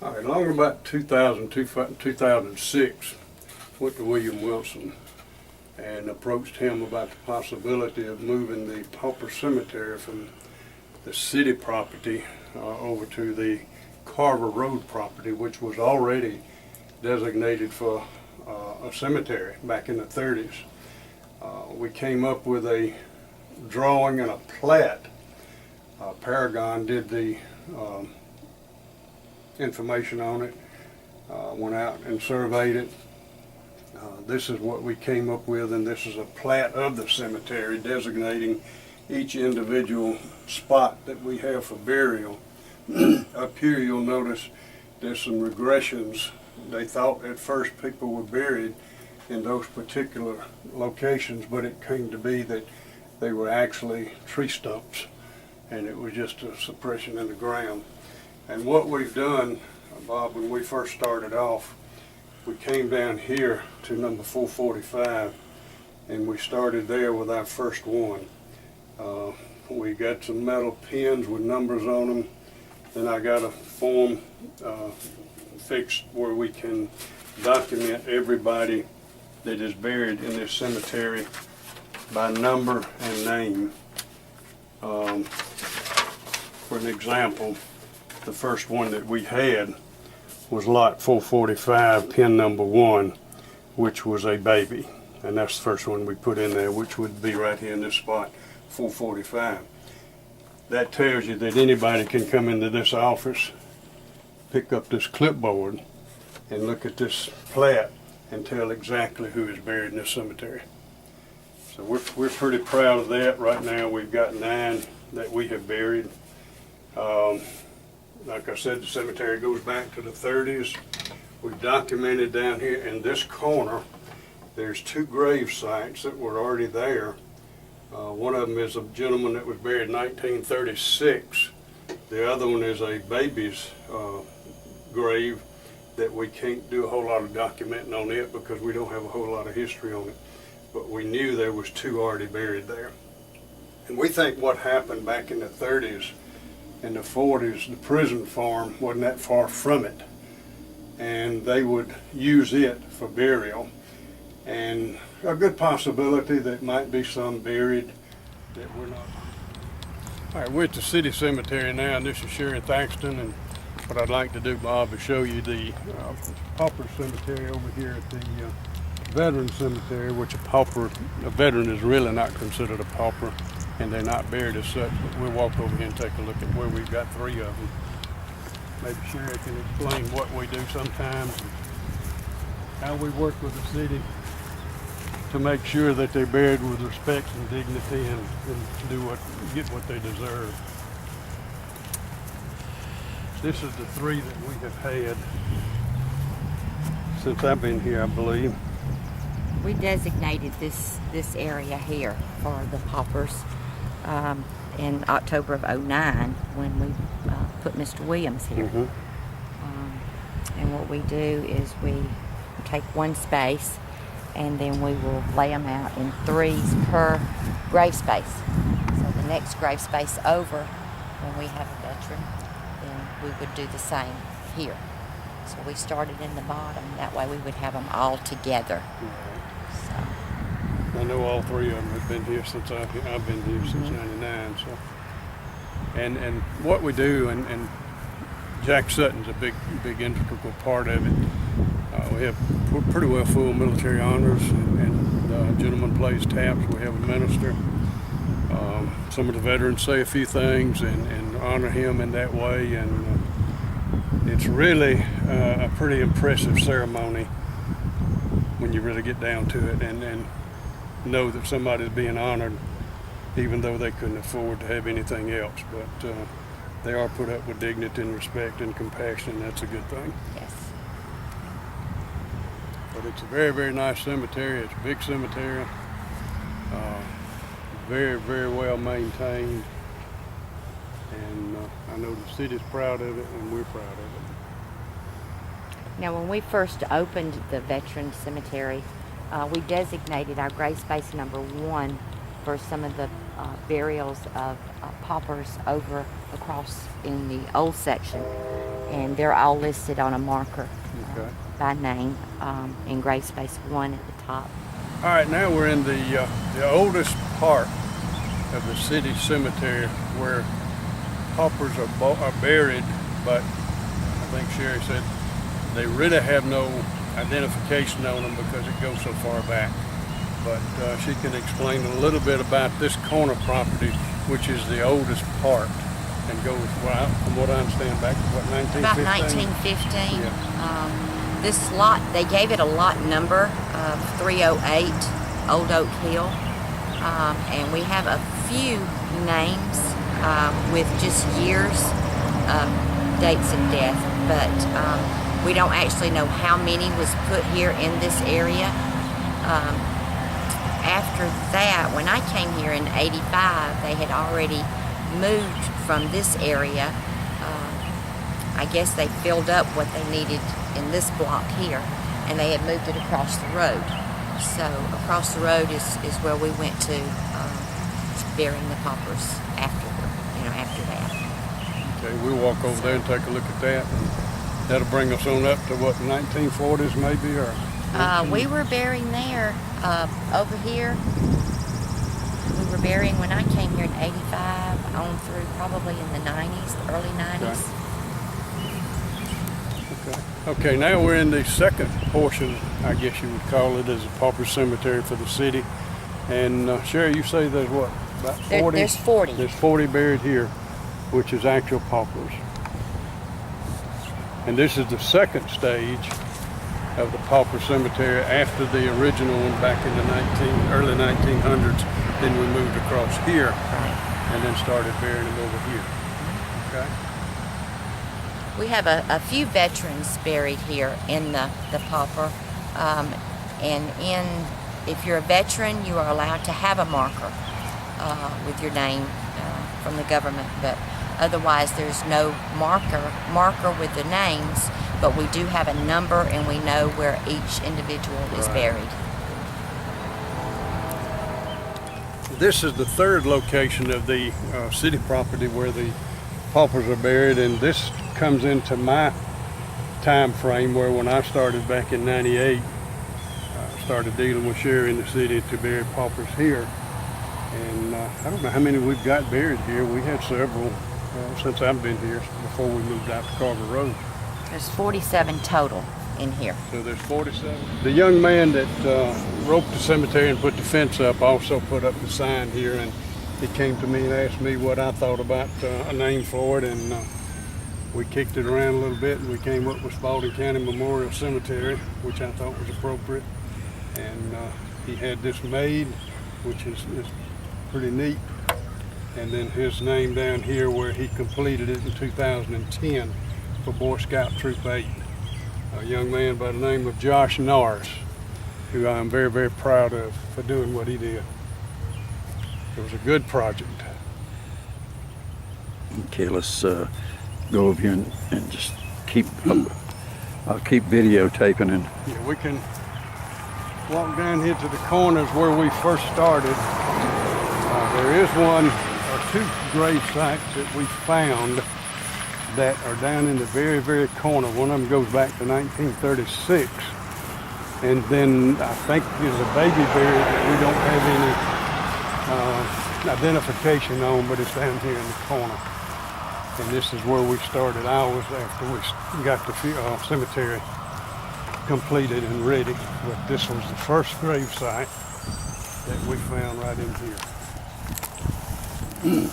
All right, along about 2006, went to William Wilson and approached him about the possibility of moving the pauper cemetery from the city property over to the Carver Road property, which was already designated for a cemetery back in the 30s. We came up with a drawing and a plat. Paragon did the information on it, went out and surveyed it. This is what we came up with, and this is a plat of the cemetery designating each individual spot that we have for burial. Up here you'll notice there's some regressions. They thought at first people were buried in those particular locations, but it came to be that they were actually tree stumps, and it was just a suppression in the ground. And what we've done, Bob, when we first started off, we came down here to number 445, and we started there with our first one. We got some metal pins with numbers on them. Then I got a form fixed where we can document everybody that is buried in this cemetery by number and name. For an example, the first one that we had was lot 445, pin number 1, which was a baby. And that's the first one we put in there, which would be right here in this spot, 445. That tells you that anybody can come into this office, pick up this clipboard, and look at this plat and tell exactly who is buried in this cemetery. So we're pretty proud of that. Right now we've got 9 that we have buried. Like I said, the cemetery goes back to the 30s. We've documented down here in this corner, there's 2 grave sites that were already there. One of them is a gentleman that was buried in 1936. The other one is a baby's grave that we can't do a whole lot of documenting on it because we don't have a whole lot of history on it. But we knew there was 2 already buried there. And we think what happened back in the 30s and the 40s, the prison farm wasn't that far from it. And they would use it for burial. And a good possibility that might be some buried that we're not. All right, we're at the city cemetery now, and this is Sherry Thaxton, and what I'd like to do, Bob, is show you the pauper cemetery over here at the veteran cemetery, which a veteran is really not considered a pauper, and they're not buried as such, but we'll walk over here and take a look at where we've got 3 of them. Maybe Sherry can explain what we do sometimes, and how we work with the city to make sure that they're buried with respect and dignity and get what they deserve. This is the 3 that we have had since I've been here, I believe. We designated this area here for the paupers in October of '09 when we put Mr. Williams here. Mm-hmm. And what we do is we take one space and then we will lay them out in 3s per grave space. So the next grave space over, when we have a veteran, then we would do the same here. So we started in the bottom, that way we would have them all together. So. I know all 3 of them have been here since I've been here since '99. So, and what we do, and Jack Sutton's a big integral part of it. We have pretty well full military honors, and the gentleman plays taps. We have a minister. Some of the veterans say a few things and honor him in that way, and it's really a pretty impressive ceremony when you really get down to it and know that somebody's being honored even though they couldn't afford to have anything else. But they are put up with dignity and respect and compassion, and that's a good thing. Yes. But it's a very, very nice cemetery. It's a big cemetery. Very, very well maintained. And I know the city's proud of it, and we're proud of it. Now, when we first opened the veteran cemetery, we designated our grave space number 1 for some of the burials of paupers over across in the old section. and they're all listed on a marker Okay. by name in grave space 1 at the top. All right, now we're in the oldest part of the city cemetery where paupers are buried, but I think Sherry said they really have no identification on them because it goes so far back. But she can explain a little bit about this corner property, which is the oldest part, and goes, well, from what I understand, back to what, 1915? About 1915. Yeah. This lot, they gave it a lot number of 308 Old Oak Hill, and we have a few names with just years of dates of death, but we don't actually know how many was put here in this area. After that, when I came here in '85, they had already moved from this area. I guess they filled up what they needed in this block here, and they had moved it across the road. So across the road is where we went to burying the paupers after that. Okay, we'll walk over there and take a look at that. And that'll bring us on up to what, 1940s maybe, or? We were burying there, over here. We were burying when I came here in '85, on through probably in the '90s, the early '90s. Okay, now we're in the second portion, I guess you would call it, as a pauper cemetery for the city. And Sherry, you say there's what, about 40? There's 40. There's 40 buried here, which is actual paupers. And this is the second stage of the pauper cemetery after the original one back in the early 1900s. Then we moved across here and then started burying them over here. Okay. We have a few veterans buried here in the pauper, and if you're a veteran, you are allowed to have a marker with your name from the government, but otherwise there's no marker with the names, but we do have a number and we know where each individual is buried. This is the third location of the city property where the paupers are buried, and this comes into my time frame where when I started back in '98, I started dealing with Sherry in the city to bury paupers here. And I don't know how many we've got buried here. We had several since I've been here, before we moved out to Carver Road. There's 47 total in here. So there's 47. The young man that roped the cemetery and put the fence up also put up the sign here, and he came to me and asked me what I thought about a name for it, and we kicked it around a little bit, and we came up with Spalding County Memorial Cemetery, which I thought was appropriate. And he had this made, which is pretty neat. And then his name down here where he completed it in 2010 for Boy Scout Troop 8. A young man by the name of Josh Norris, who I'm very, very proud of for doing what he did. It was a good project. Okay, let's go over here and just keep, I'll keep videotaping. And Yeah, we can walk down here to the corners where we first started. There is one or two grave sites that we found that are down in the very, very corner. One of them goes back to 1936. And then I think there's a baby buried that we don't have any identification on, but it's down here in the corner. And this is where we started hours after we got the cemetery completed and ready. But this was the first grave site that we found right in here. If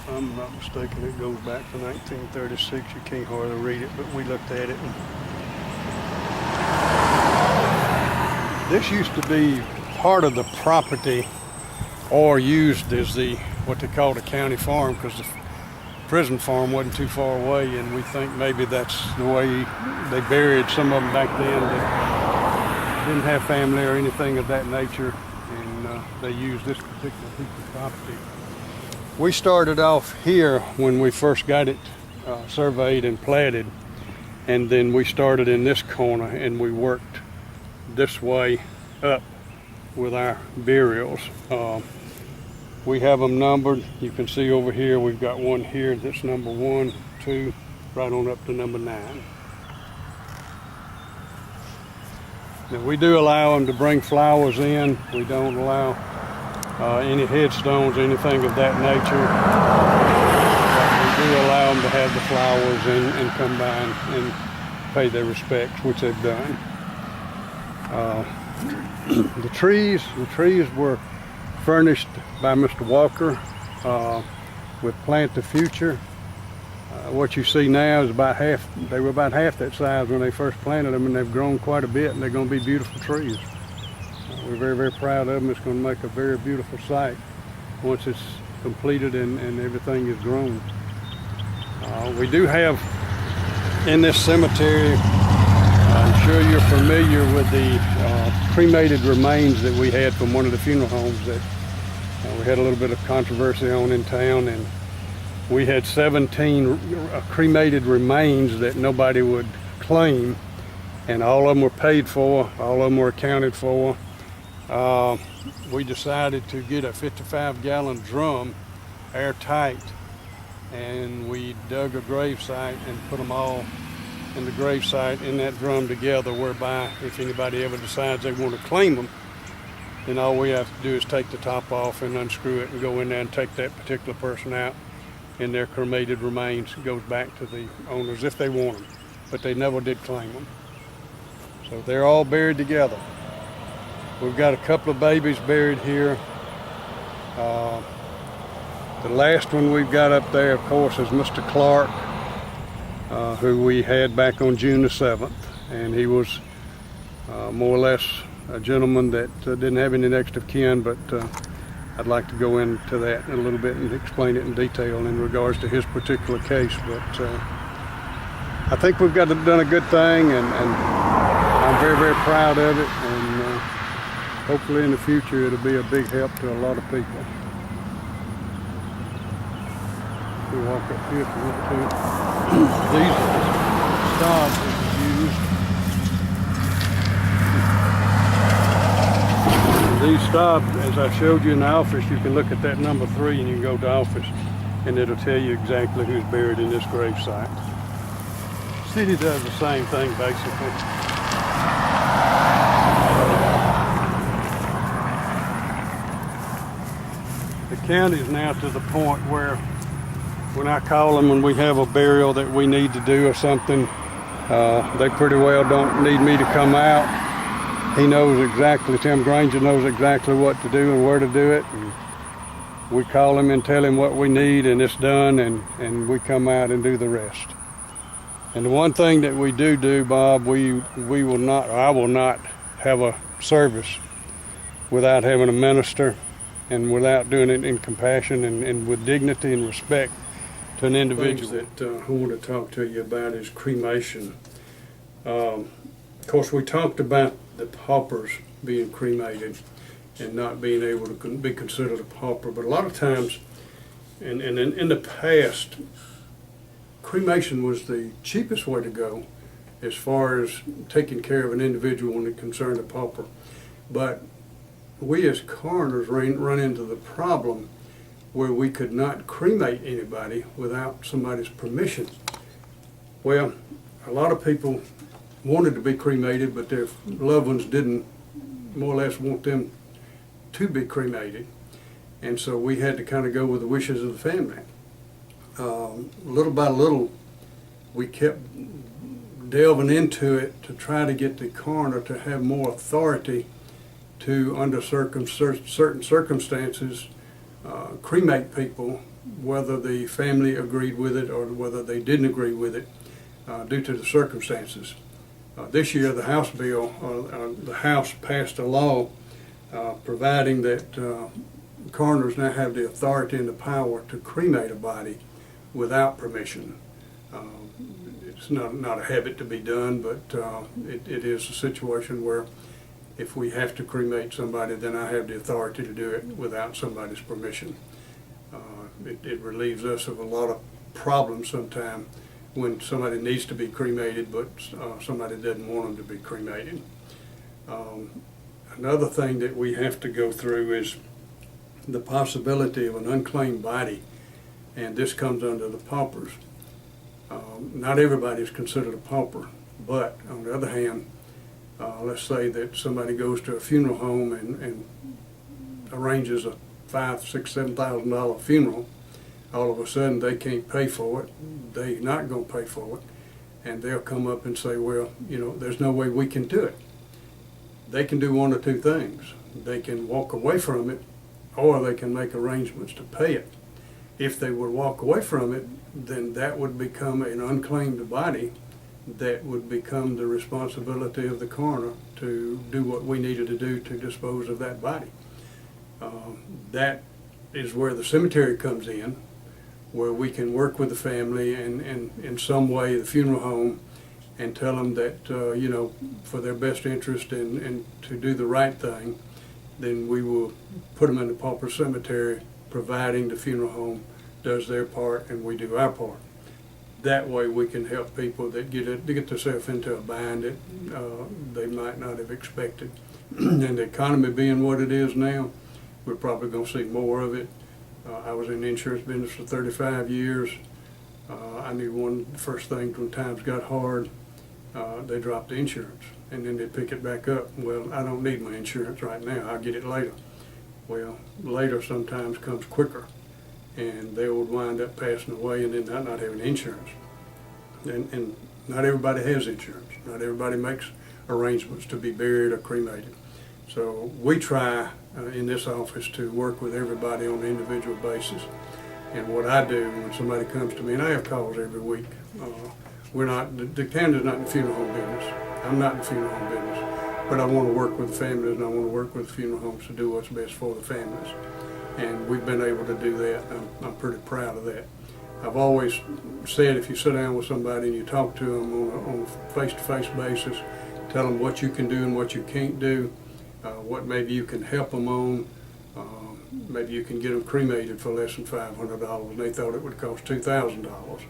I'm not mistaken, it goes back to 1936. You can't hardly read it, but we looked at it. And this used to be part of the property or used as what they called a county farm, because the prison farm wasn't too far away, and we think maybe that's the way they buried some of them back then that didn't have family or anything of that nature, and they used this particular piece of property. We started off here when we first got it surveyed and platted, and then we started in this corner and we worked this way up with our burials. We have them numbered. You can see over here we've got one here that's number 1, 2, right on up to number 9. Now we do allow them to bring flowers in. We don't allow any headstones, anything of that nature. But we do allow them to have the flowers and come by and pay their respects, which they've done. The trees were furnished by Mr. Walker with Plant the Future. What you see now is about half. They were about half that size when they first planted them, and they've grown quite a bit, and they're going to be beautiful trees. We're very, very proud of them. It's going to make a very beautiful site once it's completed and everything is grown. We do have in this cemetery, I'm sure you're familiar with the cremated remains that we had from one of the funeral homes that we had a little bit of controversy on in town, and we had 17 cremated remains that nobody would claim, and all of them were paid for, all of them were accounted for. We decided to get a 55-gallon drum, airtight, and we dug a grave site and put them all in the grave site in that drum together, whereby if anybody ever decides they want to claim them, then all we have to do is take the top off and unscrew it and go in there and take that particular person out, and their cremated remains goes back to the owners if they want them, but they never did claim them. So they're all buried together. We've got a couple of babies buried here. The last one we've got up there, of course, is Mr. Clark, who we had back on June the 7th, and he was more or less a gentleman that didn't have any next of kin, but I'd like to go into that in a little bit and explain it in detail in regards to his particular case. But I think we've done a good thing, and I'm very, very proud of it, and hopefully in the future it'll be a big help to a lot of people. We walk up here if you want to. These stobs that we used. These stobs, as I showed you in the office, you can look at that number 3 and you can go to office and it'll tell you exactly who's buried in this grave site. City does the same thing basically. The county is now to the point where when I call them when we have a burial that we need to do or something, they pretty well don't need me to come out. He knows exactly, Tim Granger knows exactly what to do and where to do it. And we call him and tell him what we need, and it's done, and we come out and do the rest. And the one thing that we do, Bob, we will not, or I will not have a service without having a minister and without doing it in compassion and with dignity and respect to an individual. Things that I want to talk to you about is cremation. Of course, we talked about the paupers being cremated and not being able to be considered a pauper, but a lot of times, and in the past, cremation was the cheapest way to go as far as taking care of an individual when it concerned a pauper. But we as coroners run into the problem where we could not cremate anybody without somebody's permission. Well, a lot of people wanted to be cremated, but their loved ones didn't more or less want them to be cremated. And so we had to kind of go with the wishes of the family. Little by little, we kept delving into it to try to get the coroner to have more authority to, under certain circumstances, cremate people, whether the family agreed with it or whether they didn't agree with it, due to the circumstances. This year, the House bill, the House passed a law providing that coroners now have the authority and the power to cremate a body without permission. It's not a habit to be done, but it is a situation where if we have to cremate somebody, then I have the authority to do it without somebody's permission. It relieves us of a lot of problems sometimes when somebody needs to be cremated, but somebody doesn't want them to be cremated. Another thing that we have to go through is the possibility of an unclaimed body, and this comes under the paupers. Not everybody is considered a pauper, but on the other hand, let's say that somebody goes to a funeral home and arranges a $5,000, $6,000, $7,000 funeral. All of a sudden they can't pay for it. They're not going to pay for it, and they'll come up and say, well, you know, there's no way we can do it. They can do one or two things. They can walk away from it, or they can make arrangements to pay it. If they would walk away from it, then that would become an unclaimed body that would become the responsibility of the coroner to do what we needed to do to dispose of that body. That is where the cemetery comes in, where we can work with the family and in some way the funeral home and tell them that, you know, for their best interest and to do the right thing, then we will put them in the pauper cemetery, providing the funeral home does their part and we do our part. That way we can help people that get themselves into a bind that they might not have expected. And the economy being what it is now, we're probably going to see more of it. I was in the insurance business for 35 years. I knew one of the first things when times got hard, they dropped the insurance and then they pick it back up. Well, I don't need my insurance right now, I'll get it later. Well, later sometimes comes quicker, and they would wind up passing away and then not having insurance. And not everybody has insurance. Not everybody makes arrangements to be buried or cremated. So we try in this office to work with everybody on an individual basis. And what I do when somebody comes to me, and I have calls every week, the Canada's not in the funeral home business. I'm not in the funeral home business. But I want to work with the families and I want to work with funeral homes to do what's best for the families. And we've been able to do that. I'm pretty proud of that. I've always said if you sit down with somebody and you talk to them on a face-to-face basis, tell them what you can do and what you can't do, what maybe you can help them on. Maybe you can get them cremated for less than $500 and they thought it would cost $2,000.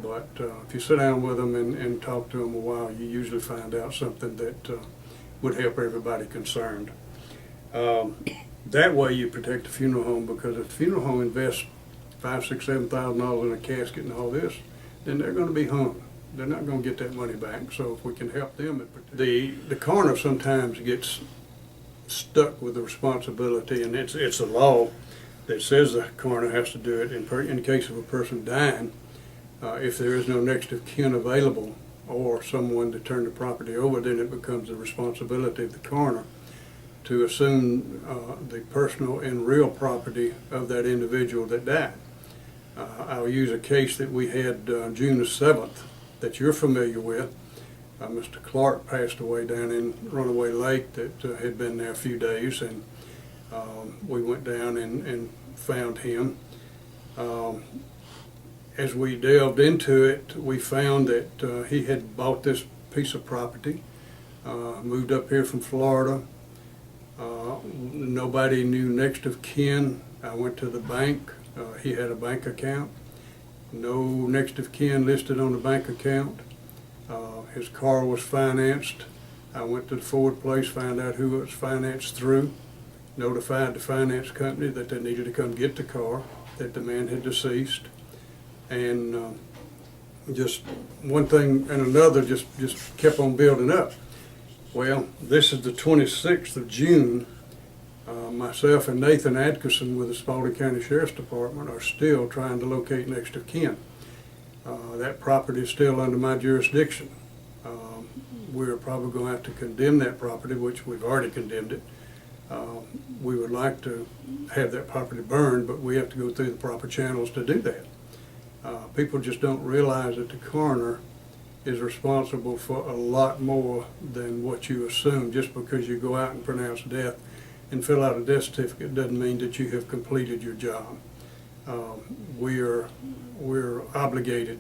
But if you sit down with them and talk to them a while, you usually find out something that would help everybody concerned. That way you protect the funeral home, because if the funeral home invests $5,000, $6,000, $7,000 in a casket and all this, then they're going to be hung. They're not going to get that money back. So if we can help them, the coroner sometimes gets stuck with the responsibility, and it's a law that says the coroner has to do it in case of a person dying. If there is no next of kin available or someone to turn the property over, then it becomes the responsibility of the coroner to assume the personal and real property of that individual that died. I'll use a case that we had June the 7th that you're familiar with. Mr. Clark passed away down in Runaway Lake that had been there a few days, and we went down and found him. As we delved into it, we found that he had bought this piece of property, moved up here from Florida. Nobody knew next of kin. I went to the bank. He had a bank account. No next of kin listed on the bank account. His car was financed. I went to the Ford place, found out who it was financed through, notified the finance company that they needed to come get the car, that the man had deceased. And just one thing and another just kept on building up. Well, this is the 26th of June. Myself and Nathan Atkinson with the Spalding County Sheriff's Department are still trying to locate next of kin. That property is still under my jurisdiction. We're probably going to have to condemn that property, which we've already condemned it. We would like to have that property burned, but we have to go through the proper channels to do that. People just don't realize that the coroner is responsible for a lot more than what you assume. Just because you go out and pronounce death and fill out a death certificate doesn't mean that you have completed your job. We're obligated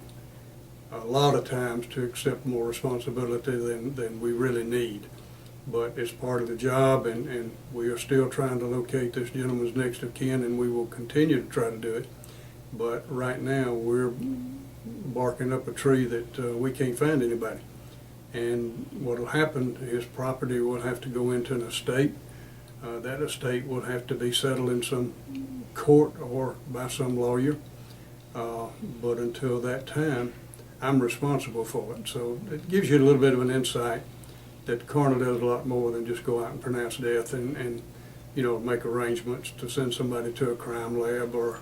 a lot of times to accept more responsibility than we really need. But it's part of the job, and we are still trying to locate this gentleman's next of kin, and we will continue to try to do it. But right now we're barking up a tree that we can't find anybody. And what'll happen, his property will have to go into an estate. That estate will have to be settled in some court or by some lawyer. But until that time, I'm responsible for it. So it gives you a little bit of an insight that the coroner does a lot more than just go out and pronounce death and you know, make arrangements to send somebody to a crime lab or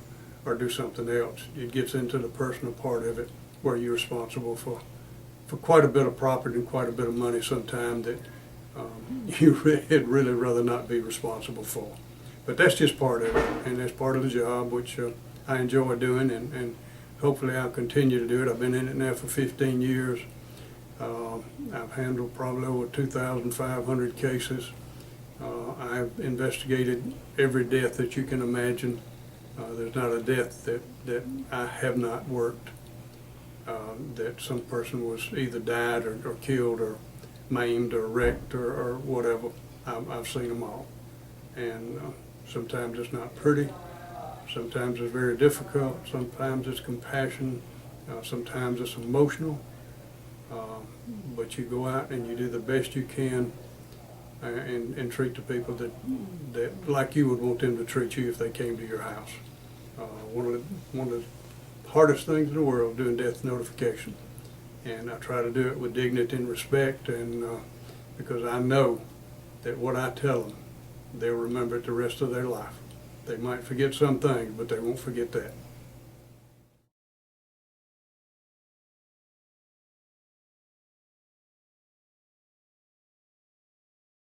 do something else. It gets into the personal part of it where you're responsible for quite a bit of property and quite a bit of money sometime that you'd really rather not be responsible for. But that's just part of it, and that's part of the job, which I enjoy doing, and hopefully I'll continue to do it. I've been in it now for 15 years. I've handled probably over 2,500 cases. I've investigated every death that you can imagine. There's not a death that I have not worked, that some person was either died or killed or maimed or wrecked or whatever. I've seen them all. And sometimes it's not pretty. Sometimes it's very difficult. Sometimes it's compassion. Sometimes it's emotional. But you go out and you do the best you can and treat the people that like you would want them to treat you if they came to your house. One of the hardest things in the world, doing death notification. And I try to do it with dignity and respect, and because I know that what I tell them, they'll remember it the rest of their life. They might forget some things, but they won't forget that.